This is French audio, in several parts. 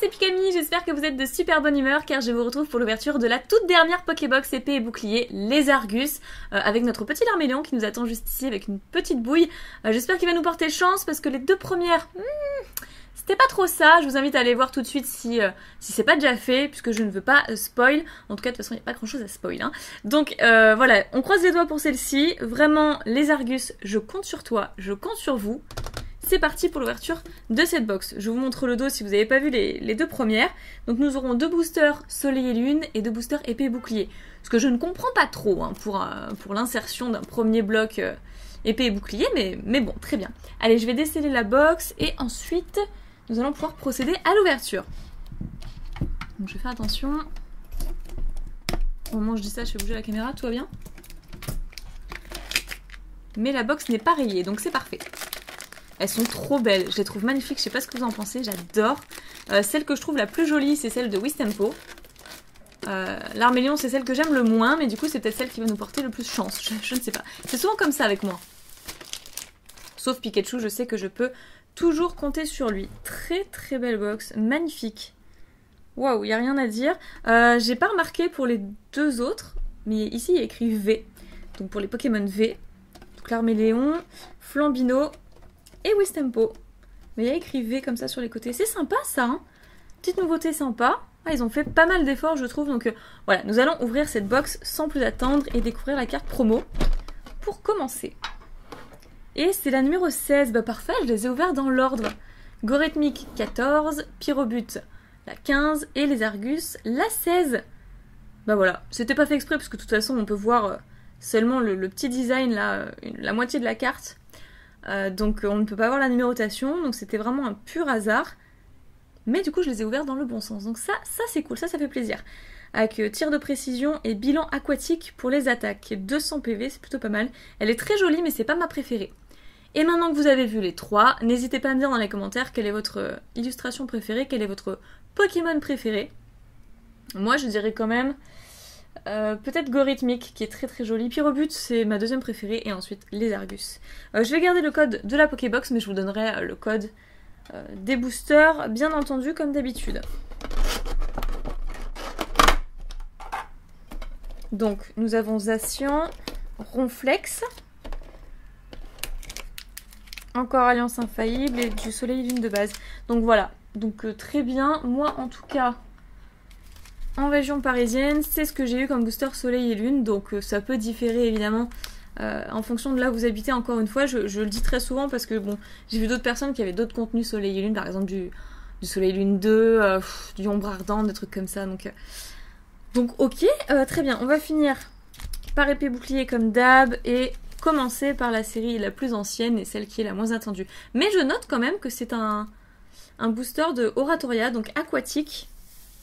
c'est Pikami, j'espère que vous êtes de super bonne humeur car je vous retrouve pour l'ouverture de la toute dernière Pokébox épée et bouclier, les Argus, avec notre petit Larméléon qui nous attend juste ici avec une petite bouille. J'espère qu'il va nous porter chance parce que les deux premières, c'était pas trop ça. Je vous invite à aller voir tout de suite si c'est pas déjà fait puisque je ne veux pas spoil. En tout cas, de toute façon, il n'y a pas grand chose à spoil. Hein. Donc voilà, on croise les doigts pour celle-ci. Vraiment, les Argus, je compte sur toi, je compte sur vous. C'est parti pour l'ouverture de cette box. Je vous montre le dos si vous n'avez pas vu les deux premières. Donc nous aurons deux boosters Soleil et Lune et deux boosters épée et bouclier. Ce que je ne comprends pas trop hein, pour l'insertion d'un premier bloc épée et bouclier, mais bon, très bien. Allez, je vais déceler la box et ensuite nous allons pouvoir procéder à l'ouverture. Donc je vais faire attention. Au moment où je dis ça, je fais bouger la caméra, tout va bien. Mais la box n'est pas rayée, donc c'est parfait. Elles sont trop belles, je les trouve magnifiques, je sais pas ce que vous en pensez, j'adore. Celle que je trouve la plus jolie, c'est celle de Wistempo. L'Arméléon, c'est celle que j'aime le moins, mais du coup, c'est peut-être celle qui va nous porter le plus chance, je ne sais pas. C'est souvent comme ça avec moi. Sauf Pikachu, je sais que je peux toujours compter sur lui. Très très belle box, magnifique. Waouh, il n'y a rien à dire. J'ai pas remarqué pour les deux autres, mais ici il y a écrit V. Donc pour les Pokémon V. Donc l'Arméléon, Flambino et Wistempo. Mais il y a écrit V comme ça sur les côtés. C'est sympa ça, hein. Petite nouveauté sympa. Ah, ils ont fait pas mal d'efforts je trouve. Donc voilà, nous allons ouvrir cette box sans plus attendre et découvrir la carte promo. Pour commencer. Et c'est la numéro 16. Bah parfait, je les ai ouverts dans l'ordre. Gorethmic 14, Pyrobut la 15 et les Argus la 16. Bah voilà, c'était pas fait exprès parce que de toute façon on peut voir seulement le petit design là, la moitié de la carte. Donc on ne peut pas avoir la numérotation, donc c'était vraiment un pur hasard. Mais du coup je les ai ouverts dans le bon sens, donc ça c'est cool, ça fait plaisir. Avec tir de précision et bilan aquatique pour les attaques, 200 PV, c'est plutôt pas mal. Elle est très jolie mais c'est pas ma préférée. Et maintenant que vous avez vu les trois, n'hésitez pas à me dire dans les commentaires quelle est votre illustration préférée, quel est votre Pokémon préféré. Moi je dirais quand même peut-être Gorithmic qui est très très joli. Pyrobut c'est ma deuxième préférée et ensuite les Argus. Je vais garder le code de la Pokébox mais je vous donnerai le code des boosters bien entendu comme d'habitude. Donc nous avons Zacian, Ronflex, encore Alliance Infaillible et du Soleil et Lune de base. Donc voilà, donc très bien. Moi en tout cas en région parisienne, c'est ce que j'ai eu comme booster Soleil et Lune, donc ça peut différer évidemment en fonction de là où vous habitez. Encore une fois, je le dis très souvent parce que bon, j'ai vu d'autres personnes qui avaient d'autres contenus Soleil et Lune, par exemple du Soleil et Lune 2, du Ombre Ardente, des trucs comme ça. Donc ok, très bien, on va finir par épée bouclier comme d'hab et commencer par la série la plus ancienne et celle qui est la moins attendue. Mais je note quand même que c'est un booster de Oratoria, donc aquatique.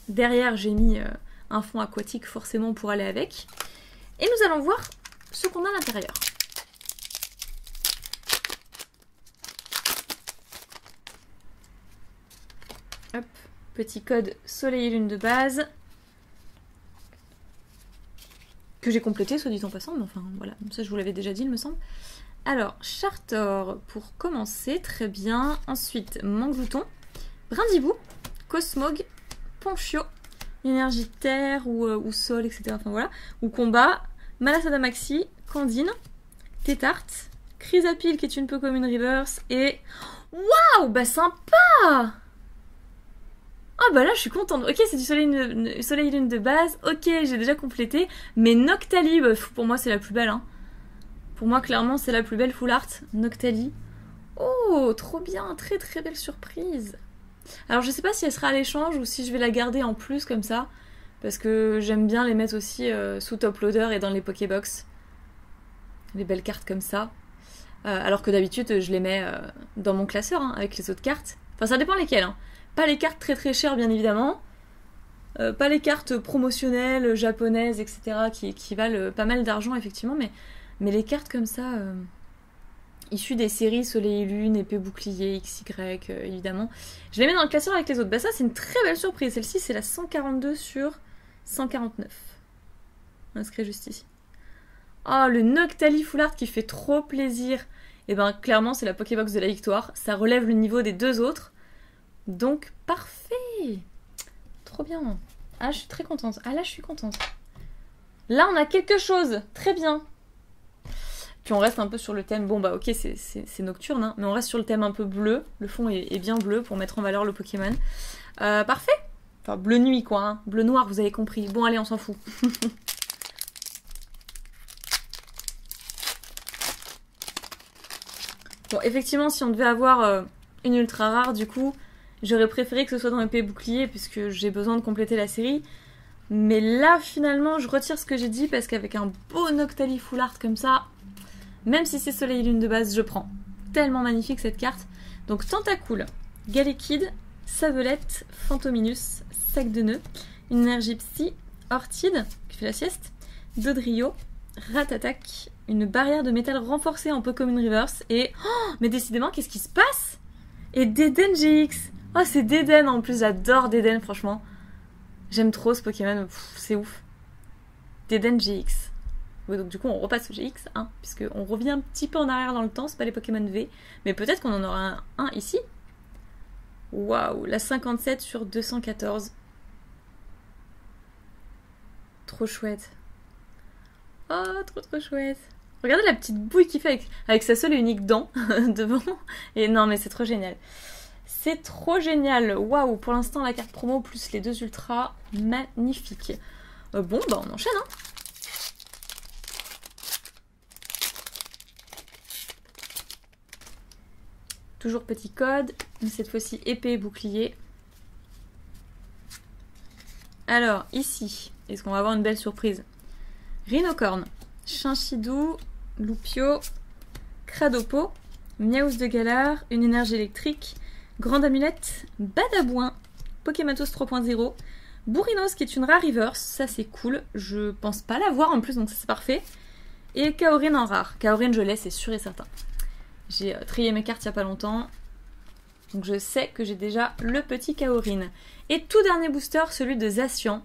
Derrière, j'ai mis un fond aquatique forcément pour aller avec. Et nous allons voir ce qu'on a à l'intérieur. Hop, petit code Soleil et Lune de base. Que j'ai complété, soit dit en passant, mais enfin voilà, ça je vous l'avais déjà dit, il me semble. Alors, Chartor pour commencer, très bien. Ensuite, Manglouton, Brindibou, Cosmog, Ponchio, énergie terre ou sol, etc. Enfin voilà. Ou combat, Malasada Maxi, Candine, Tétarte, Chrysapile qui est une peu comme une reverse et... Waouh, bah sympa! Ah bah là je suis contente. Ok, c'est du soleil lune de base. Ok, j'ai déjà complété. Mais Noctali, bah, pour moi c'est la plus belle. Hein. Pour moi clairement c'est la plus belle full art. Noctali. Oh, trop bien, très très belle surprise. Alors je sais pas si elle sera à l'échange ou si je vais la garder en plus comme ça. Parce que j'aime bien les mettre aussi sous top loader et dans les Pokébox. Les belles cartes comme ça. Alors que d'habitude je les mets dans mon classeur hein, avec les autres cartes. Enfin ça dépend lesquelles. Hein. Pas les cartes très très chères bien évidemment. Pas les cartes promotionnelles japonaises etc. qui valent pas mal d'argent effectivement. Mais les cartes comme ça... issus des séries Soleil et Lune, épée bouclier, XY, évidemment. Je les mets dans le classeur avec les autres. Bah ça, c'est une très belle surprise. Celle-ci, c'est la 142 sur 149. Inscrit juste ici. Oh, le Noctali Full Art qui fait trop plaisir. Et ben, clairement, c'est la Pokébox de la victoire. Ça relève le niveau des deux autres. Donc, parfait. Trop bien. Ah, je suis très contente. Ah là, je suis contente. Là, on a quelque chose. Très bien. Puis on reste un peu sur le thème, bon bah ok c'est nocturne, hein, mais on reste sur le thème un peu bleu, le fond est bien bleu pour mettre en valeur le Pokémon. Parfait. Enfin bleu nuit quoi, hein. Bleu noir vous avez compris. Bon allez on s'en fout. Bon effectivement si on devait avoir une ultra rare du coup, j'aurais préféré que ce soit dans épée et bouclier puisque j'ai besoin de compléter la série. Mais là finalement je retire ce que j'ai dit parce qu'avec un beau Noctali full art comme ça... Même si c'est soleil et lune de base, je prends. Tellement magnifique cette carte. Donc Tentacool, Galekid, Savelette, Fantominus, Sac de nœuds, une énergie psy, Ortide, qui fait la sieste, Dodrio, Ratatak, une barrière de métal renforcée en Pokémon Reverse et... Oh, mais décidément, qu'est-ce qui se passe? Et Deden GX. Oh, c'est Deden en plus, j'adore Deden franchement. J'aime trop ce Pokémon, c'est ouf. Deden GX. Donc du coup on repasse au GX, hein, puisqu'on revient un petit peu en arrière dans le temps, c'est pas les Pokémon V, mais peut-être qu'on en aura un ici. Waouh, la 57 sur 214. Trop chouette. Oh, trop chouette. Regardez la petite bouille qu'il fait avec sa seule et unique dent devant. Et non mais c'est trop génial. C'est trop génial. Waouh, pour l'instant la carte promo plus les deux ultras, magnifique. Bon bah on enchaîne hein. Toujours petit code, cette fois-ci épée et bouclier. Alors, ici, est-ce qu'on va avoir une belle surprise? Rhinocorn, Chinchidou, Loupio, Cradopo, Miaous de Galar, une énergie électrique, Grande Amulette, Badabouin, Pokématos 3.0, Bourrinos qui est une rare reverse, ça c'est cool, je pense pas l'avoir en plus donc ça c'est parfait. Et Kaorin en rare, Kaorin je l'ai c'est sûr et certain. J'ai trié mes cartes il n'y a pas longtemps. Donc je sais que j'ai déjà le petit Kaorin. Et tout dernier booster, celui de Zacian.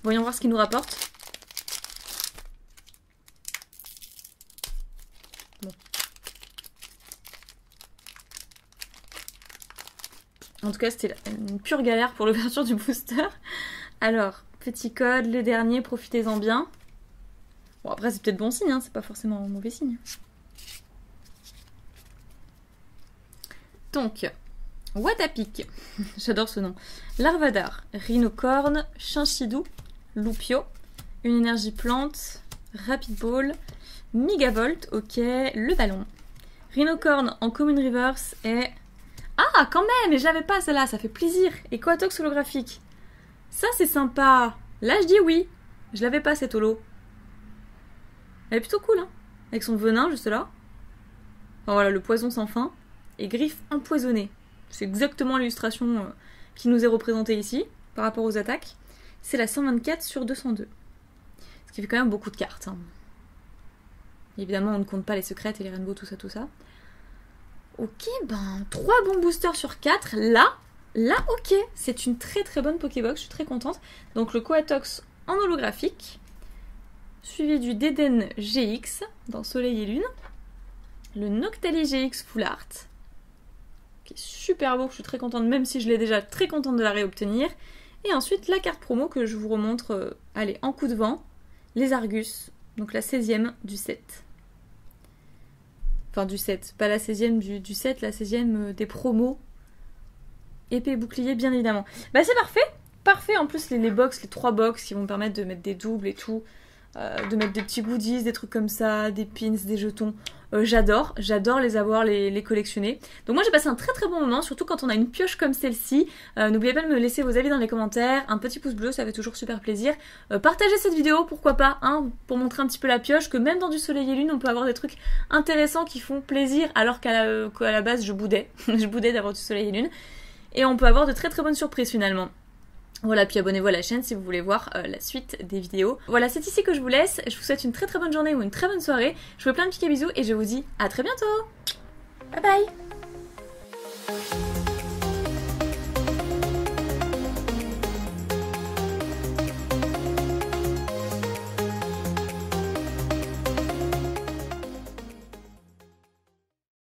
Voyons voir ce qu'il nous rapporte. Bon. En tout cas, c'était une pure galère pour l'ouverture du booster. Alors, petit code, le dernier, profitez-en bien. Bon après c'est peut-être bon signe, hein, c'est pas forcément un mauvais signe. Donc, Watapic, j'adore ce nom, Larvadar, Rhinocorn, Chinchidou, Loupio, une énergie plante, Rapid Ball, Megavolt, ok, le ballon. Rhinocorn en Common Reverse et... Ah, quand même, mais je l'avais pas celle-là, ça fait plaisir. Et Quatox holographique. Ça c'est sympa. Là je dis oui, je l'avais pas cette holo. Elle est plutôt cool, hein, avec son venin juste là. Enfin, voilà, le poison sans fin. Et griffe empoisonnée. C'est exactement l'illustration qui nous est représentée ici, par rapport aux attaques. C'est la 124 sur 202. Ce qui fait quand même beaucoup de cartes. Hein. Évidemment, on ne compte pas les secrètes et les rainbows, tout ça. Ok, ben, 3 bons boosters sur 4. Là, ok. C'est une très bonne Pokébox, je suis très contente. Donc le Quatox en holographique, suivi du Deden GX, dans Soleil et Lune. Le Noctali GX Full Art, qui est super beau, que je suis très contente, même si je l'ai déjà très contente de la réobtenir. Et ensuite, la carte promo que je vous remontre, allez, en coup de vent, les Argus, donc la 16e du 7. Enfin, du 7, pas la 16e du 7, la 16e des promos. Épée et bouclier, bien évidemment. Bah, c'est parfait! Parfait, en plus, les box, les 3 box qui vont me permettre de mettre des doubles et tout. De mettre des petits goodies, des trucs comme ça, des pins, des jetons. J'adore les avoir, les collectionner. Donc moi j'ai passé un très bon moment, surtout quand on a une pioche comme celle-ci. N'oubliez pas de me laisser vos avis dans les commentaires, un petit pouce bleu, ça fait toujours super plaisir. Partagez cette vidéo, pourquoi pas, hein, pour montrer un petit peu la pioche, que même dans du soleil et lune, on peut avoir des trucs intéressants qui font plaisir, alors qu'à la base je boudais. Je boudais d'avoir du soleil et lune. Et on peut avoir de très bonnes surprises finalement. Voilà, puis abonnez-vous à la chaîne si vous voulez voir la suite des vidéos. Voilà, c'est ici que je vous laisse. Je vous souhaite une très bonne journée ou une très bonne soirée. Je vous fais plein de petits bisous et je vous dis à très bientôt. Bye bye.